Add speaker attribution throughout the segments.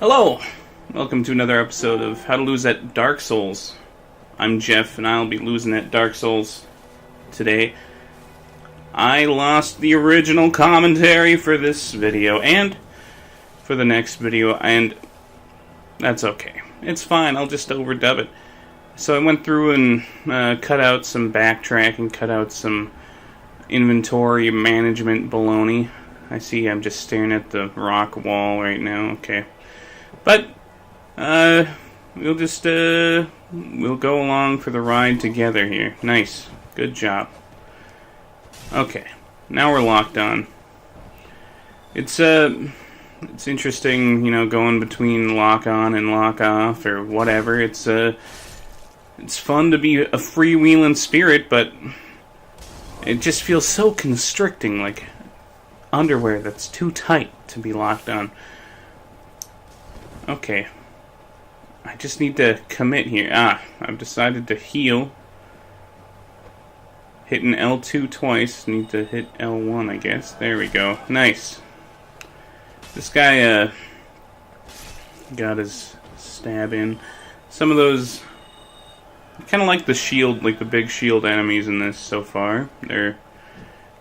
Speaker 1: Hello! Welcome to another episode of How to Lose at Dark Souls. I'm Jeff, and I'll be losing at Dark Souls today. I lost the original commentary for this video, and for the next video, and that's okay. It's fine, I'll just overdub it. So I went through and cut out some backtracking, cut out some inventory management baloney. I see I'm just staring at the rock wall right now, okay. But, we'll go along for the ride together here. Nice. Good job. Okay. Now we're locked on. It's interesting, going between lock on and lock off or whatever. It's fun to be a freewheeling spirit, but it just feels so constricting, like underwear that's too tight to be locked on. Okay. I just need to commit here. I've decided to heal. Hitting L2 twice. Need to hit L1, I guess. There we go. Nice. This guy, got his stab in. Some of those, kind of like the shield, like the big shield enemies in this so far. It's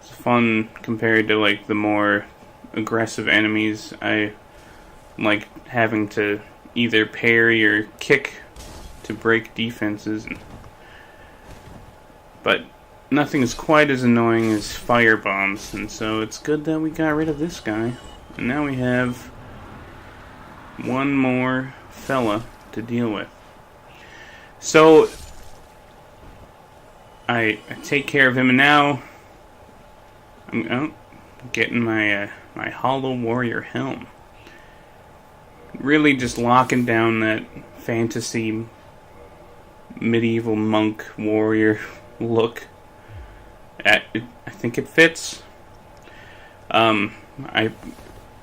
Speaker 1: fun compared to, like, the more aggressive enemies. I like having to either parry or kick to break defenses, but nothing is quite as annoying as fire bombs, and so it's good that we got rid of this guy. And now we have one more fella to deal with. So I take care of him, and now I'm getting my Hollow Warrior helm. Really just locking down that fantasy medieval monk warrior look. I think it fits. I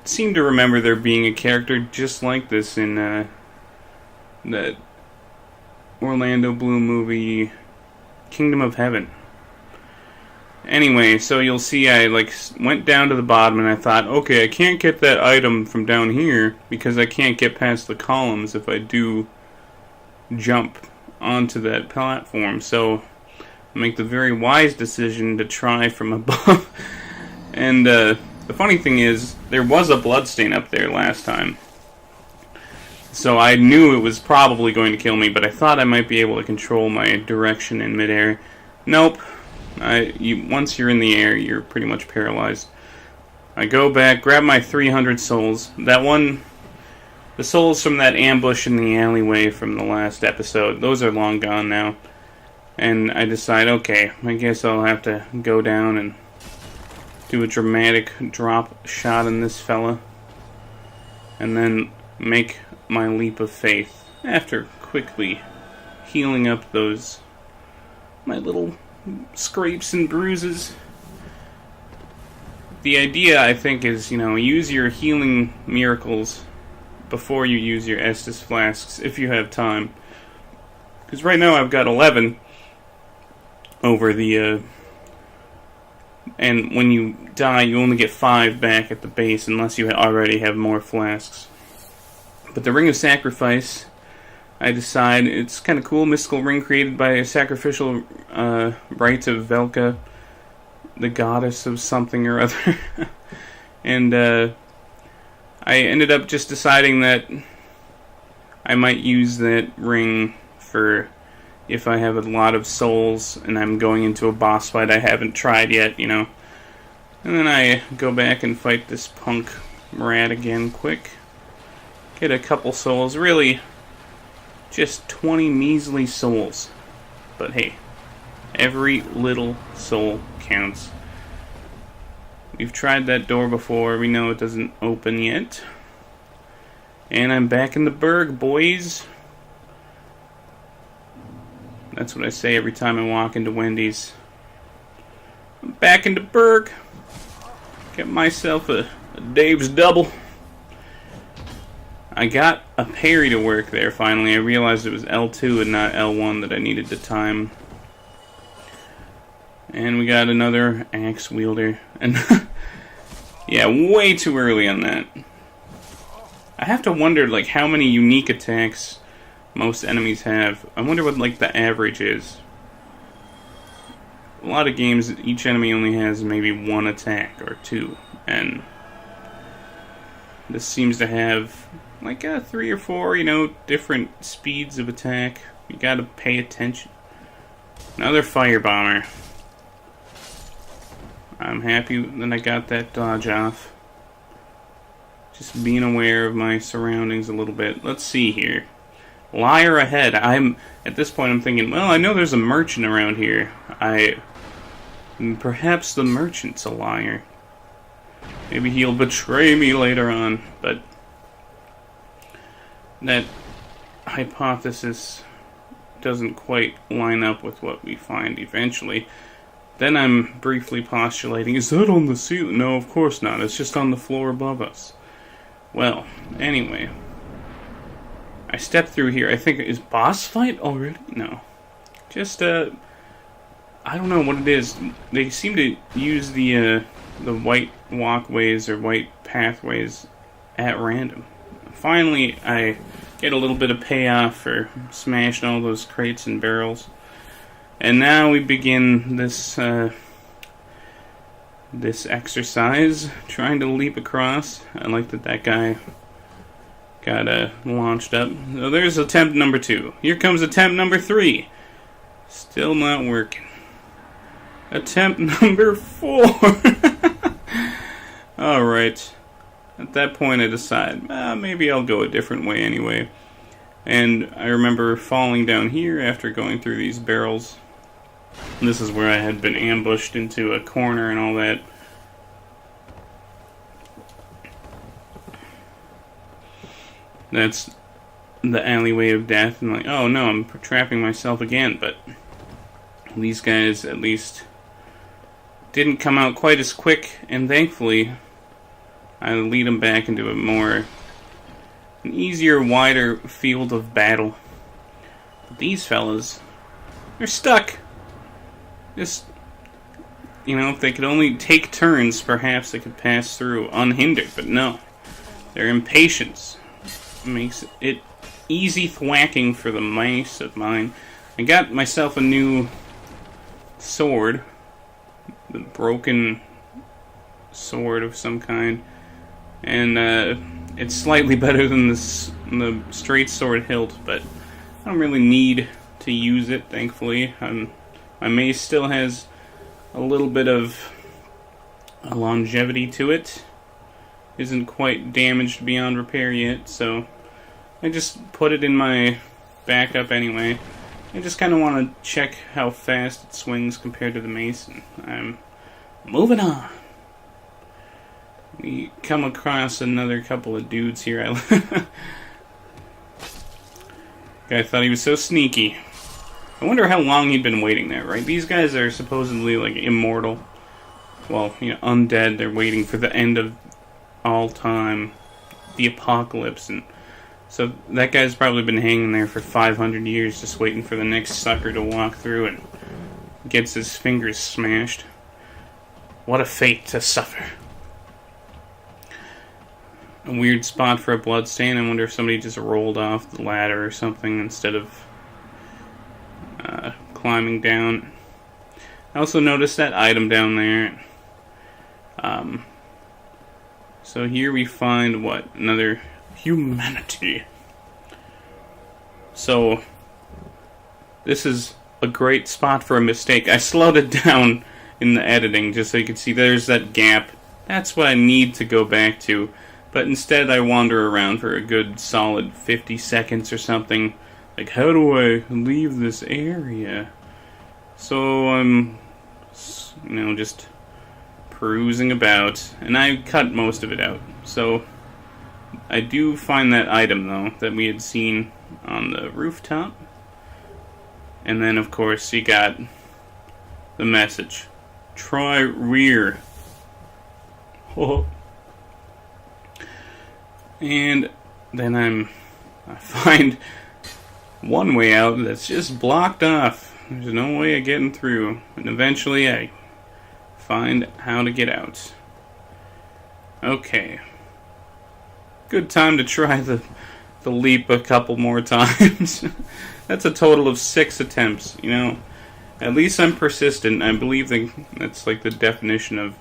Speaker 1: seem to remember there being a character just like this in the Orlando Bloom movie Kingdom of Heaven. Anyway, so you'll see I went down to the bottom and I thought, okay, I can't get that item from down here because I can't get past the columns if I do jump onto that platform. So I make the very wise decision to try from above. And the funny thing is, there was a bloodstain up there last time. So I knew it was probably going to kill me, but I thought I might be able to control my direction in midair. Nope. Once you're in the air, you're pretty much paralyzed. I go back, grab my 300 souls. The souls from that ambush in the alleyway from the last episode, those are long gone now. And I decide, okay, I guess I'll have to go down and do a dramatic drop shot in this fella. And then make my leap of faith after quickly healing up my little scrapes and bruises. The idea, I think, is, use your healing miracles before you use your Estus flasks, if you have time. Because right now I've got 11 over the, and when you die, you only get 5 back at the base, unless you already have more flasks. But the Ring of Sacrifice, I decide it's kind of cool. Mystical ring created by a sacrificial rites of Velka, the goddess of something or other. And I ended up just deciding that I might use that ring for if I have a lot of souls and I'm going into a boss fight I haven't tried yet, And then I go back and fight this punk rat again quick. Get a couple souls. Really, just 20 measly souls. But hey, every little soul counts. We've tried that door before. We know it doesn't open yet. And I'm back in the burg, boys. That's what I say every time I walk into Wendy's. I'm back in the burg. Get myself a Dave's double. I got a parry to work there finally. I realized it was L2 and not L1 that I needed to time. And we got another axe wielder. And yeah, way too early on that. I have to wonder, like, how many unique attacks most enemies have. I wonder what, like, the average is. A lot of games, each enemy only has maybe one attack or two, and this seems to have like 3 or 4, different speeds of attack. You gotta pay attention. Another fire bomber. I'm happy that I got that dodge off. Just being aware of my surroundings a little bit. Let's see here. Liar ahead. At this point I'm thinking, well, I know there's a merchant around here. Perhaps the merchant's a liar. Maybe he'll betray me later on, but that hypothesis doesn't quite line up with what we find eventually. Then I'm briefly postulating, is that on the ceiling? No, of course not. It's just on the floor above us. Well, anyway. I stepped through here. I think, is boss fight already? No. Just, I don't know what it is. They seem to use the white walkways or white pathways at random. Finally, I get a little bit of payoff for smashing all those crates and barrels. And now we begin this this exercise, trying to leap across. I like that guy got launched up. So there's attempt number 2. Here comes attempt number 3. Still not working. Attempt number 4. Alright. At that point I decide, maybe I'll go a different way anyway. And I remember falling down here after going through these barrels. And this is where I had been ambushed into a corner and all that. That's the alleyway of death. And like, oh no, I'm trapping myself again. But these guys at least didn't come out quite as quick. And thankfully, I lead them back into an easier, wider field of battle. But these fellas, they're stuck. Just, if they could only take turns, perhaps they could pass through unhindered. But no, their impatience makes it easy thwacking for the mice of mine. I got myself a new sword, the broken sword of some kind, and it's slightly better than the straight sword hilt, but I don't really need to use it, thankfully. My mace still has a little bit of a longevity to it. Isn't quite damaged beyond repair yet, so I just put it in my backup anyway. I just kind of want to check how fast it swings compared to the mace, and I'm moving on. We come across another couple of dudes here. Guy thought he was so sneaky. I wonder how long he'd been waiting there, right? These guys are supposedly, like, immortal. Well, undead. They're waiting for the end of all time. The apocalypse. And so that guy's probably been hanging there for 500 years just waiting for the next sucker to walk through and gets his fingers smashed. What a fate to suffer. A weird spot for a bloodstain. I wonder if somebody just rolled off the ladder or something instead of climbing down. I also noticed that item down there. So here we find what? Another humanity. So this is a great spot for a mistake. I slowed it down in the editing just so you can see there's that gap. That's what I need to go back to. But instead I wander around for a good solid 50 seconds or something. Like, how do I leave this area? So I'm, just perusing about. And I cut most of it out. So I do find that item, though, that we had seen on the rooftop. And then, of course, you got the message. Try rear. And then I find one way out that's just blocked off. There's no way of getting through. And eventually I find how to get out. Okay. good time to try the leap a couple more times. That's a total of 6 attempts, you know. At least I'm persistent. I believe that's like the definition of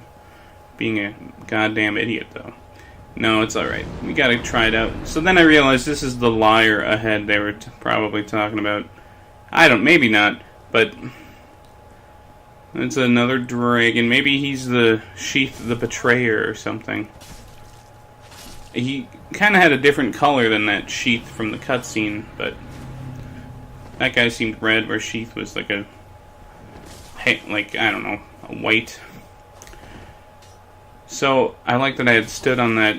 Speaker 1: being a goddamn idiot, though. No, it's alright. We gotta try it out. So then I realized this is the liar ahead they were probably talking about. Maybe not, but it's another dragon. Maybe he's the Sheath the Betrayer or something. He kind of had a different color than that Sheath from the cutscene, but that guy seemed red, where Sheath was like a white. So I like that I had stood on that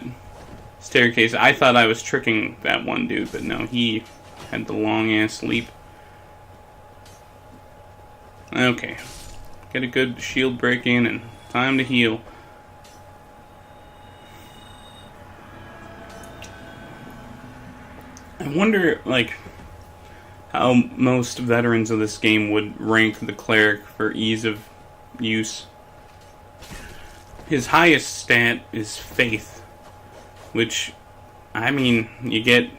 Speaker 1: staircase. I thought I was tricking that one dude, but no, he had the long ass leap. Okay, get a good shield break in and time to heal. I wonder, like, how most veterans of this game would rank the cleric for ease of use. His highest stat is faith, which, I mean, you get...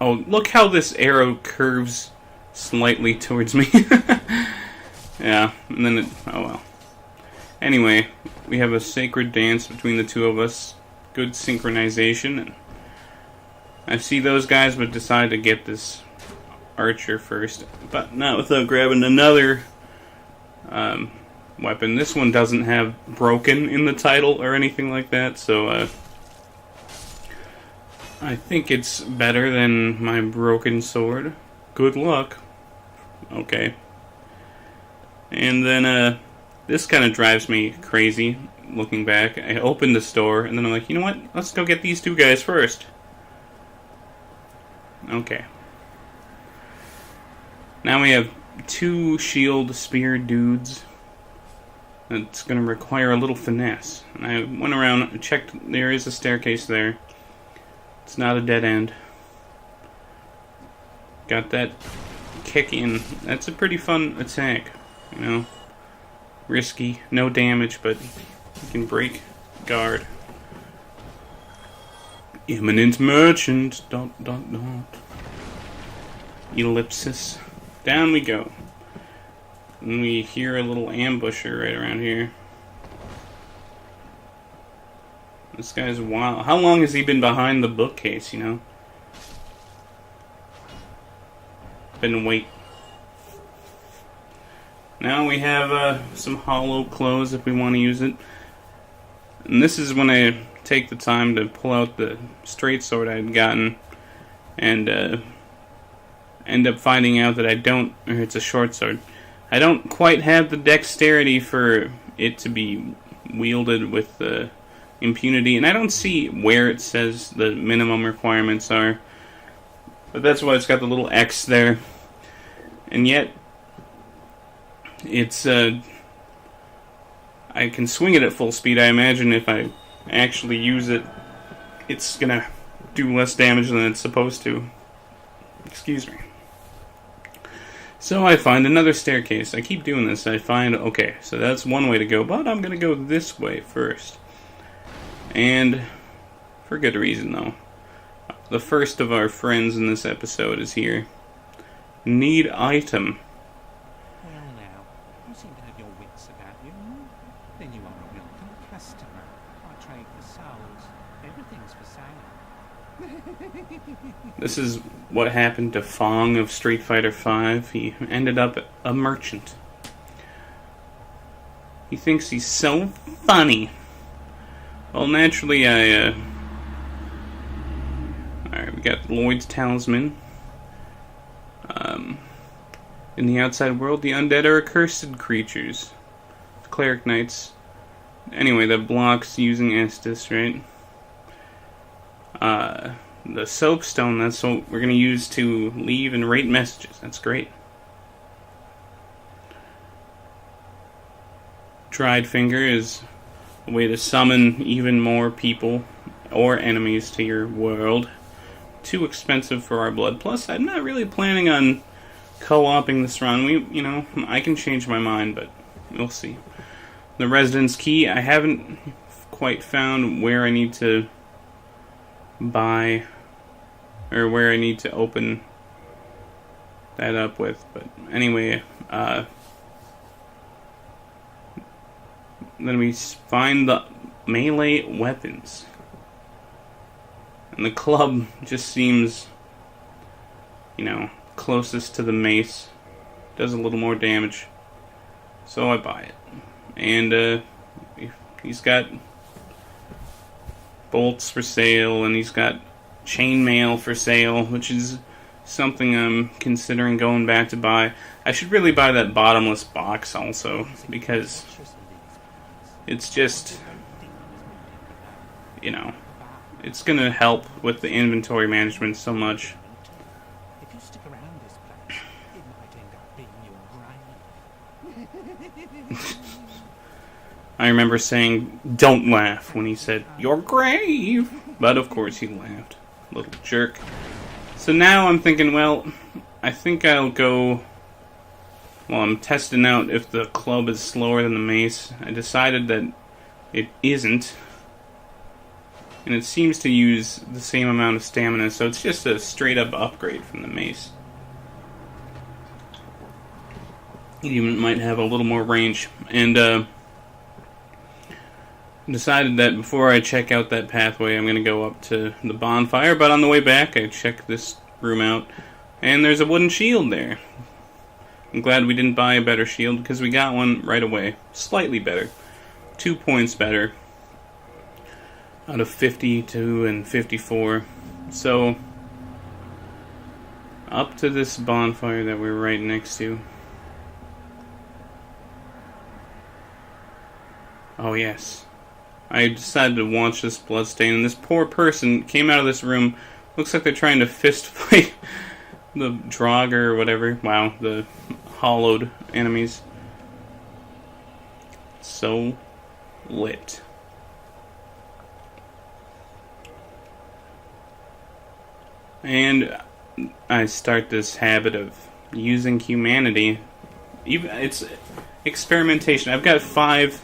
Speaker 1: Oh, look how this arrow curves slightly towards me. Yeah, and then oh well. Anyway, we have a sacred dance between the two of us. Good synchronization, and I see those guys would decide to get this archer first, but not without grabbing another weapon. This one doesn't have broken in the title or anything like that, so I think it's better than my broken sword. Good luck. Okay. And then this kind of drives me crazy looking back. I opened the store and then I'm like, you know what? Let's go get these two guys first. Okay. Now we have 2 shield spear dudes. It's going to require a little finesse. And I went around and checked. There is a staircase there. It's not a dead end. Got that kick in. That's a pretty fun attack. You know, risky, no damage, but you can break guard. Eminent merchant, ... Ellipsis. Down we go. And we hear a little ambusher right around here. This guy's wild. How long has he been behind the bookcase, you know? Been waiting. Now we have some hollow clothes if we want to use it. And this is when I take the time to pull out the straight sword I had gotten and end up finding out that I don't, or it's a short sword. I don't quite have the dexterity for it to be wielded with impunity, and I don't see where it says the minimum requirements are. But that's why it's got the little X there. And yet, it's, I can swing it at full speed. I imagine if I actually use it, it's gonna do less damage than it's supposed to. Excuse me. So I find another staircase. I keep doing this. I find, okay, so that's one way to go, but I'm gonna go this way first. And, for good reason, though. The first of our friends in this episode is here. Need item.
Speaker 2: Well now, you seem to have your wits about you. Then you are a welcome customer. I trade for souls. Everything's for sale.
Speaker 1: This is what happened to Fong of Street Fighter V. He ended up a merchant. He thinks he's so funny. Well, naturally, Alright, we got Lloyd's Talisman. In the outside world, the undead are accursed creatures. Cleric Knights. Anyway, that blocks using Estus, right? The soapstone, that's what we're going to use to leave and rate messages. That's great. Dried Finger is a way to summon even more people or enemies to your world. Too expensive for our blood. Plus, I'm not really planning on co-oping this run. I can change my mind, but we'll see. The Residence Key, I haven't quite found where I need to buy, or where I need to open that up with. But anyway, then we find the melee weapons. And the club just seems, closest to the mace. Does a little more damage. So I buy it. And he's got bolts for sale, and he's got chainmail for sale, which is something I'm considering going back to buy. I should really buy that bottomless box also, because it's just, it's going to help with the inventory management so much.
Speaker 2: If you stick around this place, it might end up being your grave.
Speaker 1: I remember saying, "Don't laugh," when he said, "Your grave." But of course he laughed. Little jerk. So now I'm thinking, well, I think I'll go... Well, I'm testing out if the club is slower than the mace. I decided that it isn't. And it seems to use the same amount of stamina, so it's just a straight up upgrade from the mace. It even might have a little more range. And decided that before I check out that pathway, I'm going to go up to the bonfire. But on the way back, I checked this room out, and there's a wooden shield there. I'm glad we didn't buy a better shield, because we got one right away. Slightly better. 2 points better. Out of 52 and 54. So, up to this bonfire that we're right next to. Oh yes. I decided to watch this bloodstain, and this poor person came out of this room. Looks like they're trying to fist fight the Draugr or whatever. Wow, the hollowed enemies. So lit. And I start this habit of using humanity. It's experimentation. I've got 5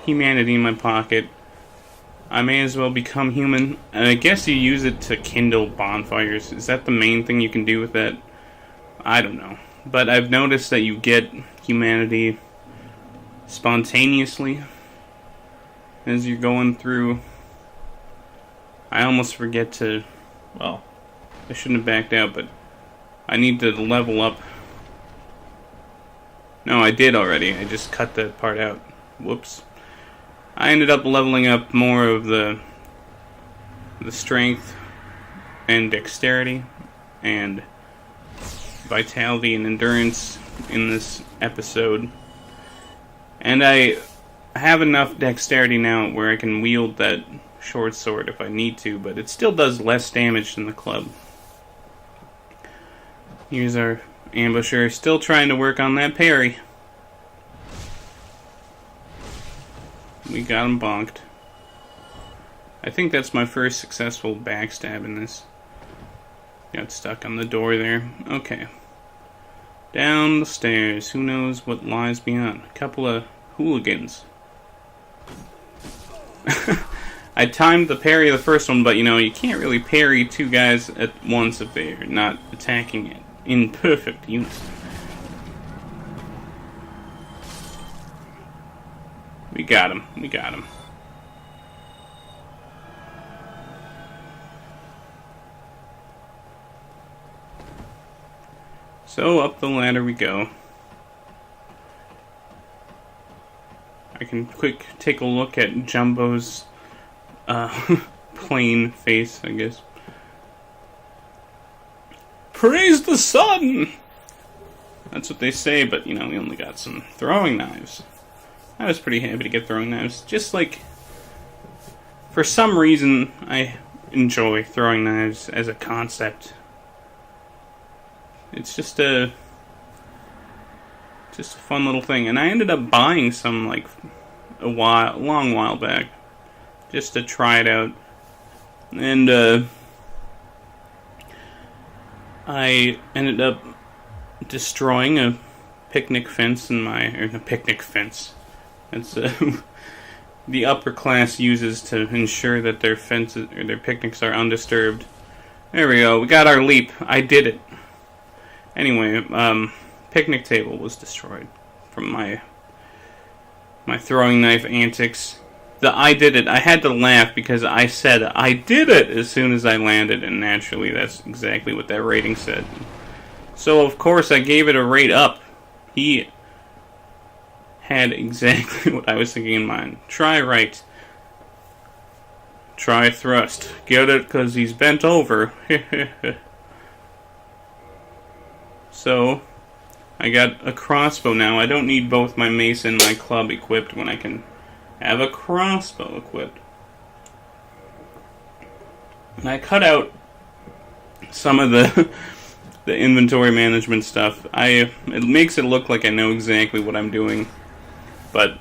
Speaker 1: humanity in my pocket. I may as well become human. And I guess you use it to kindle bonfires. Is that the main thing you can do with that? I don't know. But I've noticed that you get humanity spontaneously as you're going through. I almost forget to... Well, I shouldn't have backed out, but I need to level up. No, I did already. I just cut that part out. Whoops. I ended up leveling up more of the strength and dexterity and vitality and endurance in this episode. And I have enough dexterity now where I can wield that short sword if I need to, but it still does less damage than the club. Here's our ambusher, still trying to work on that parry. We got him bonked. I think that's my first successful backstab in this. Got stuck on the door there. Okay. Down the stairs. Who knows what lies beyond? A couple of hooligans. I timed the parry of the first one, but you can't really parry 2 guys at once if they're not attacking it in perfect unison. We got him. We got him. So up the ladder we go. I can quick take a look at Jumbo's plain face, I guess. Praise the sun! That's what they say, but we only got some throwing knives. I was pretty happy to get throwing knives. Just like, for some reason, I enjoy throwing knives as a concept. It's just a fun little thing. And I ended up buying some like a long while back, just to try it out. And I ended up destroying a picnic fence in my, or a picnic fence. It's the upper class uses to ensure that their fences or their picnics are undisturbed. There we go. We got our leap. I did it. Anyway, picnic table was destroyed from my throwing knife antics. I did it. I had to laugh because I said I did it as soon as I landed, and naturally that's exactly what that rating said. So of course I gave it a rate up. He had exactly what I was thinking in mind. Try right. Try thrust. Get it because he's bent over. So, I got a crossbow now. I don't need both my mace and my club equipped when I can have a crossbow equipped. And I cut out some of the inventory management stuff. It makes it look like I know exactly what I'm doing. But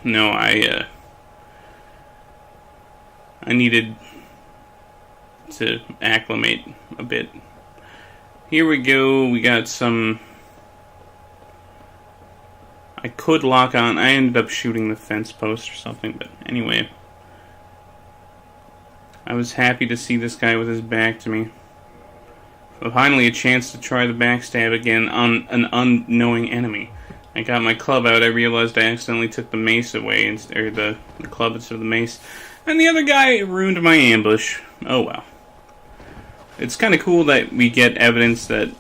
Speaker 1: no, I needed to acclimate a bit. Here we go. We got some. I could lock on. I ended up shooting the fence post or something, but anyway. I was happy to see this guy with his back to me. So finally a chance to try the backstab again on an unknowing enemy. I got my club out. I realized I accidentally took the mace away, or the club instead of the mace. And the other guy ruined my ambush. Oh well. It's kind of cool that we get evidence that,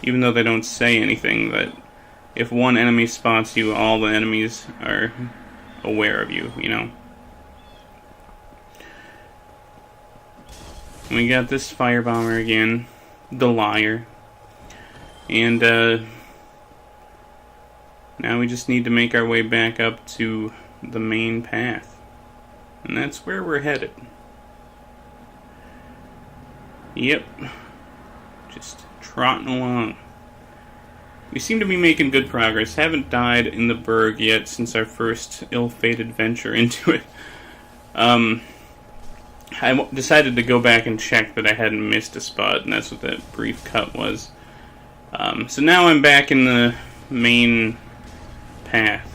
Speaker 1: even though they don't say anything, that if one enemy spots you, all the enemies are aware of you, you know? We got this firebomber again, the liar. And, now we just need to make our way back up to the main path. And that's where we're headed. Yep. Just trotting along. We seem to be making good progress. Haven't died in the Berg yet since our first ill-fated venture into it. I decided to go back and check that I hadn't missed a spot, and that's what that brief cut was. So now I'm back in the main path.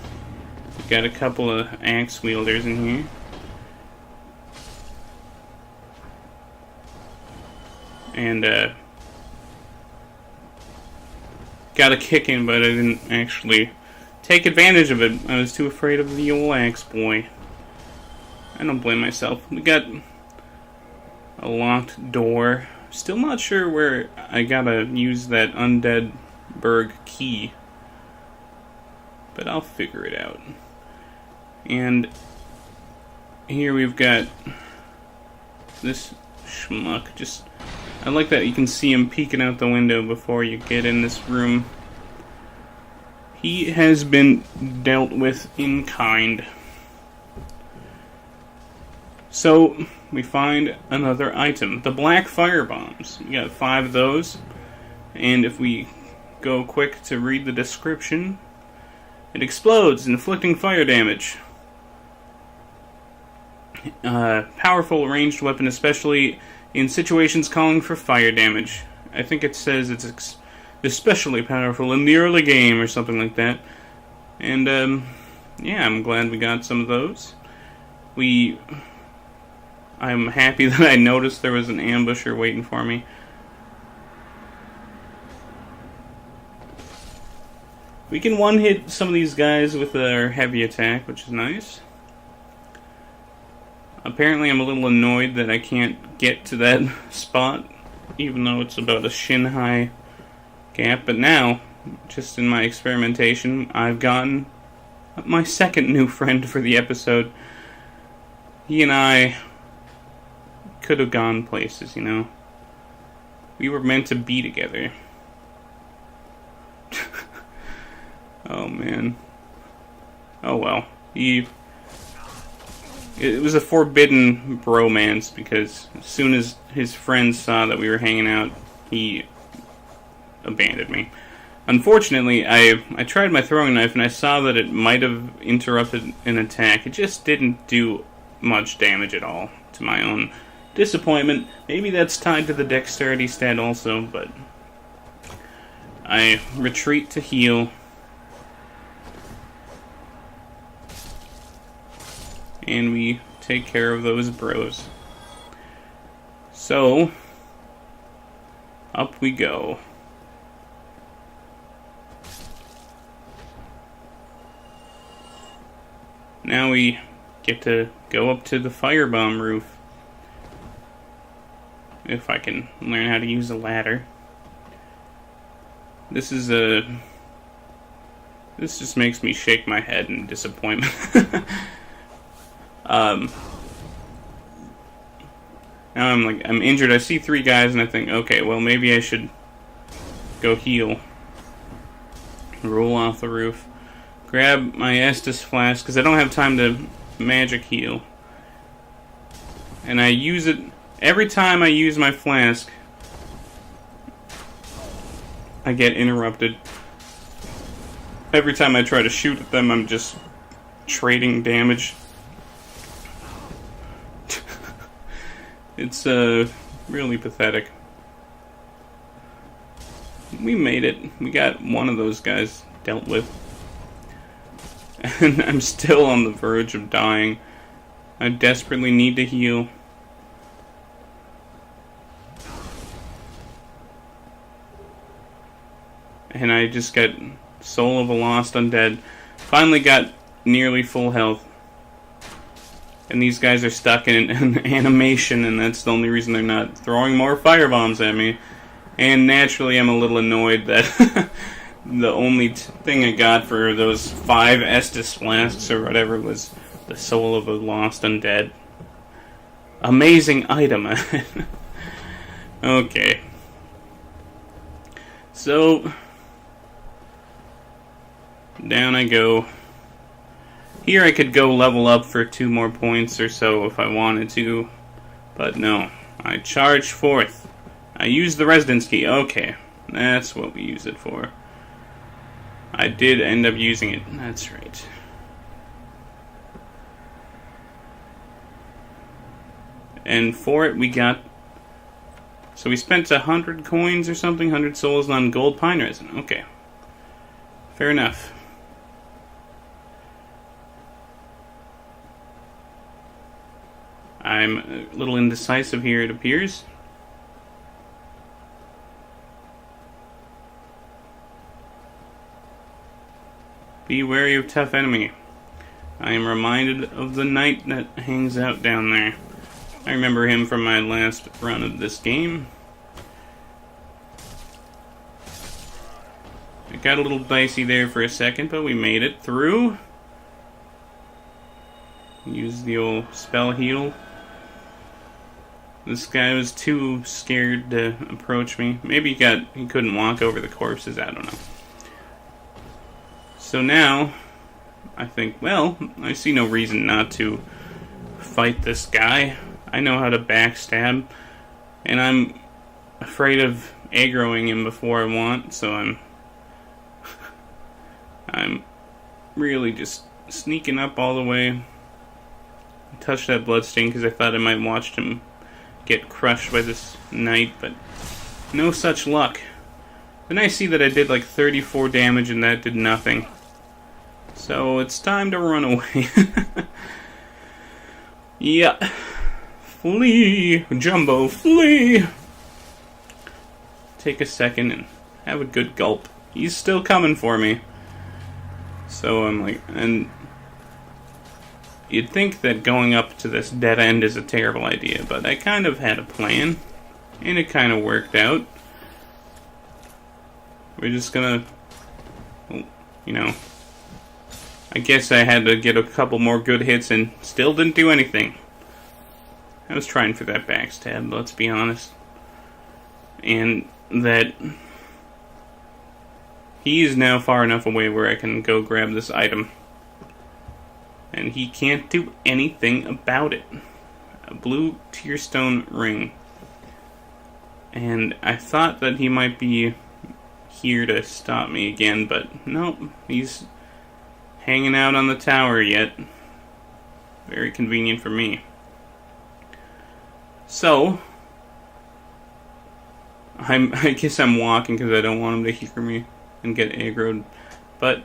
Speaker 1: We've got a couple of axe wielders in here. And, got a kick in, but I didn't actually take advantage of it. I was too afraid of the old axe boy. I don't blame myself. We got a locked door. Still not sure where I gotta use that undead Berg key. But I'll figure it out. And here we've got this schmuck. I like that you can see him peeking out the window before you get in this room. He has been dealt with in kind. So, we find another item. The black fire bombs. We got 5 of those. And if we go quick to read the description, it explodes, inflicting fire damage. Powerful ranged weapon, especially in situations calling for fire damage. I think it says it's especially powerful in the early game or something like that. And, yeah, I'm glad we got some of those. I'm happy that I noticed there was an ambusher waiting for me. We can one-hit some of these guys with our heavy attack, which is nice. Apparently I'm a little annoyed that I can't get to that spot, even though it's about a shin-high gap. But now, just in my experimentation, I've gotten my second new friend for the episode. He and I could have gone places, you know. We were meant to be together. Oh, man. Oh, well. It was a forbidden bromance, because as soon as his friends saw that we were hanging out, he abandoned me. Unfortunately, I tried my throwing knife, and I saw that it might have interrupted an attack. It just didn't do much damage at all, to my own disappointment. Maybe that's tied to the dexterity stat also, but I retreat to heal. and we take care of those bros. So, up we go. Now we get to go up to the firebomb roof. If I can learn how to use a ladder. This just makes me shake my head in disappointment. Now I'm injured. I see 3 guys and I think, okay, well maybe I should go heal. Roll off the roof. Grab my Estus flask because I don't have time to magic heal. And I use it every time I use my flask. I get interrupted. Every time I try to shoot at them, I'm just trading damage. It's really pathetic. We made it. We got one of those guys dealt with. And I'm still on the verge of dying. I desperately need to heal. And I just got Soul of a Lost Undead. Finally got nearly full health. And these guys are stuck in an animation, and that's the only reason they're not throwing more firebombs at me. And naturally, I'm a little annoyed that the only thing I got for those 5 Estus flasks or whatever was the Soul of a Lost Undead. Amazing item. Okay. So, down I go. Here I could go level up for 2 more points or so if I wanted to. But no. I charge forth. I use the residence key. Okay. That's what we use it for. I did end up using it. That's right. And for it we got... So we spent 100 coins or something? 100 souls on gold pine resin. Okay. Fair enough. I'm a little indecisive here, it appears. Be wary of tough enemy. I am reminded of the knight that hangs out down there. I remember him from my last run of this game. It got a little dicey there for a second, but we made it through. Use the old spell heal. This guy was too scared to approach me. Maybe he couldn't walk over the corpses, I don't know. So now, I think, well, I see no reason not to fight this guy. I know how to backstab, and I'm afraid of aggroing him before I want, so I'm really just sneaking up all the way. Touch that bloodstain because I thought I might watch him get crushed by this knight, but no such luck. Then I see that I did like 34 damage and that did nothing. So it's time to run away. Yeah. Flee! Jumbo, flee! Take a second and have a good gulp. He's still coming for me. So I'm like, and you'd think that going up to this dead end is a terrible idea, but I kind of had a plan, and it kind of worked out. We're just gonna, you know, I guess I had to get a couple more good hits and still didn't do anything. I was trying for that backstab, let's be honest. And that he is now far enough away where I can go grab this item. And he can't do anything about it. A blue tearstone ring. And I thought that he might be here to stop me again, but nope, he's hanging out on the tower yet. Very convenient for me. So, I guess I'm walking because I don't want him to hear me and get aggroed, but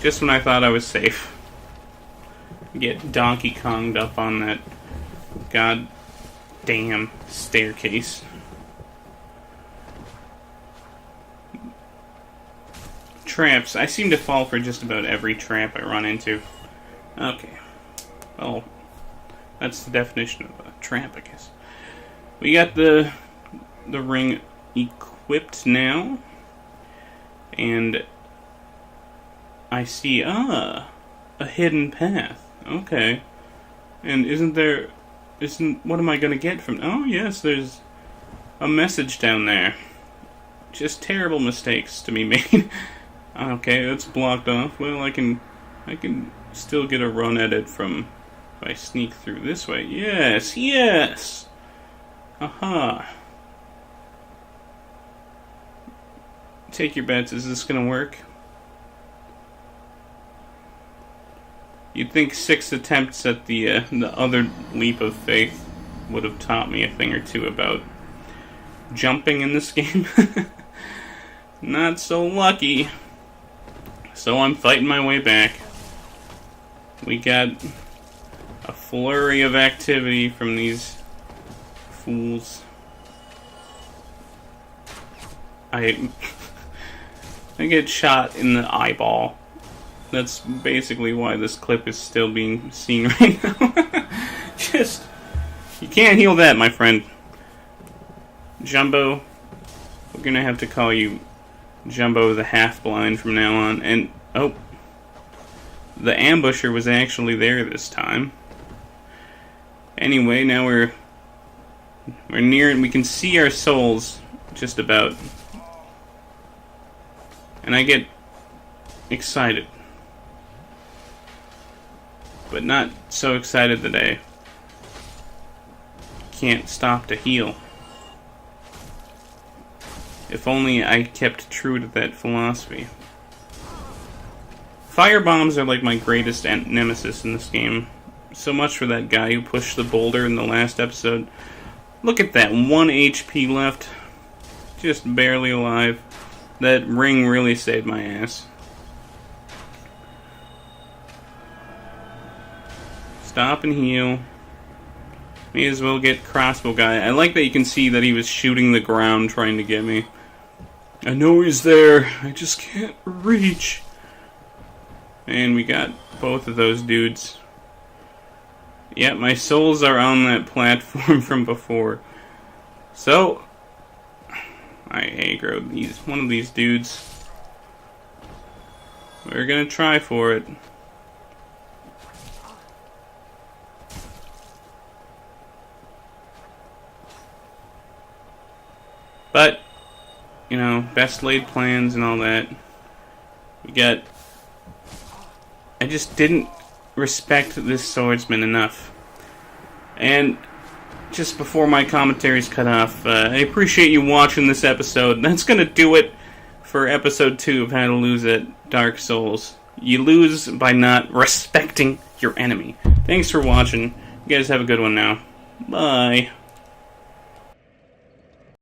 Speaker 1: Just when I thought I was safe. Get Donkey Konged up on that goddamn staircase. Traps. I seem to fall for just about every trap I run into. Okay. Well, that's the definition of a trap, I guess. We got the ring equipped now. And I see, a hidden path. Okay. And what am I gonna get from, oh yes, there's a message down there. Just terrible mistakes to be made. Okay, that's blocked off. Well, I can still get a run at it from, if I sneak through this way. Yes, yes! Aha. Take your bets, is this gonna work? You'd think 6 attempts at the other leap of faith would have taught me a thing or two about jumping in this game. Not so lucky. So I'm fighting my way back. We got a flurry of activity from these fools. I get shot in the eyeball. That's basically why this clip is still being seen right now. Just, you can't heal that, my friend. Jumbo, we're gonna have to call you Jumbo the Half-Blind from now on. And, oh, the ambusher was actually there this time. Anyway, now we're near and we can see our souls just about. And I get excited. But not so excited that I can't stop to heal. If only I kept true to that philosophy. Firebombs are like my greatest nemesis in this game. So much for that guy who pushed the boulder in the last episode. Look at that, 1 HP left. Just barely alive. That ring really saved my ass. Stop and heal. May as well get crossbow guy. I like that you can see that he was shooting the ground trying to get me. I know he's there. I just can't reach. And we got both of those dudes. Yeah, my souls are on that platform from before. So, I aggroed one of these dudes. We're gonna try for it. But, you know, best laid plans and all that. I just didn't respect this swordsman enough. And just before my commentary's cut off, I appreciate you watching this episode. That's gonna do it for episode 2 of How to Lose at Dark Souls. You lose by not respecting your enemy. Thanks for watching. You guys have a good one now. Bye.